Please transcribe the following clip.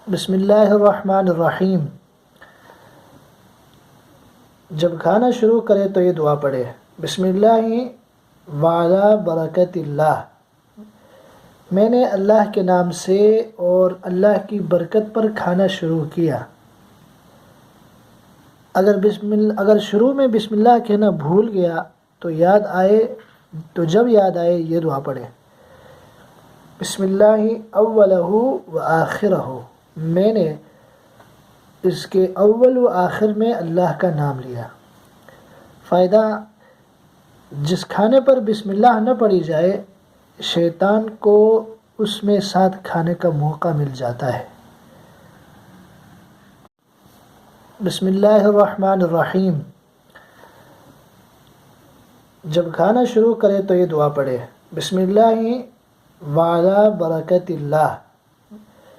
بسم اللہ الرحمن الرحیم۔ جب کھانا شروع کرے تو یہ دعا پڑھے، بسم اللہ وعلی برکت اللہ، میں نے اللہ کے نام سے اور اللہ کی برکت پر کھانا شروع کیا۔ اگر شروع میں بسم اللہ کہنا بھول گیا تو جب یاد آئے یہ دعا پڑھے، بسم اللہ اولہ و آخرہ، میں نے اس کے اول و آخر میں اللہ کا نام لیا۔ فائدہ: جس کھانے پر بسم اللہ نہ پڑھی جائے شیطان کو اس میں ساتھ کھانے کا موقع مل جاتا ہے۔ بسم اللہ الرحمن الرحیم۔ جب کھانا شروع کرے تو یہ دعا پڑھے، بسم اللہ وعلی برکت اللہ،